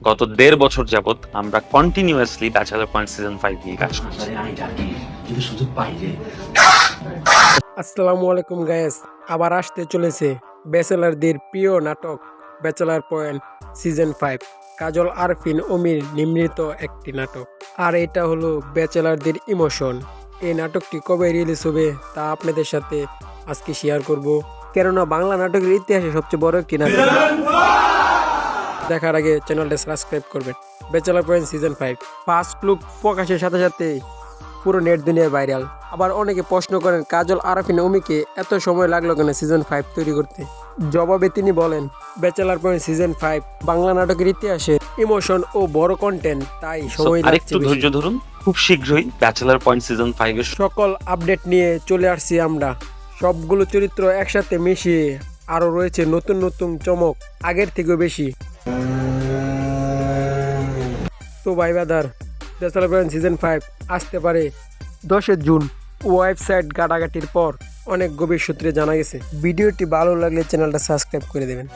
গত 1.5 বছর যাবত আমরা কন্টিনিউয়াসলি ব্যাচেলর পয়েন্ট সিজন 5 নিয়ে কাজ করছি। আসসালামু আলাইকুম গায়েস, আবার আসতে চলেছে ব্যাচেলারদের প্রিয় নাটক ব্যাচেলার পয়েন্ট সিজন 5। কাজল আরফিন অমির নির্মিত একটি নাটক, আর এটা হলো ব্যাচেলারদের ইমোশন। এই নাটকটি কবে রিলিজ হবে তা আপনাদের সাথে আজকে শেয়ার করব, কেননা বাংলা নাটকের ইতিহাসে সবচেয়ে বড় একটি নাটক। দেখার আগে চ্যানেলটা সাবস্ক্রাইব করবেন। Bachelor point season 5 first look প্রকাশের সাথে সাথে পুরো নেট দুনিয়ায় ভাইরাল। আবার অনেকে প্রশ্ন করেন কাজল আরফিন অমিকে এত সময় লাগলো কেন সিজন 5 তৈরি করতে। জবাবে তিনি বলেন, ব্যাচেলার পয়েন্ট সিজন 5 বাংলা নাটকের ইতিহাসে ইমোশন ও বড় কন্টেন্ট, তাই সময় লাগছে আরেকটু ধৈর্য ধরুন, খুব শীঘ্রই ব্যাচেলর পয়েন্ট সিজন 5 এর সকল আপডেট নিয়ে চলে আসছি আমরা। সবগুলো চরিত্র একসাথে মিশিয়ে আরো রয়েছে নতুন নতুন চমক, আগের থেকেও বেশি। তো ভাই বাদার, ব্যাচেলর পয়েন্ট সিজন 5 আসতে পারে 10 জুন। ওয়েবসাইট ঘাটাঘাটির পর অনেক গভীর সূত্রে জানা গেছে। ভিডিওটি ভালো লাগলে চ্যানেলটা সাবস্ক্রাইব করে দেবেন।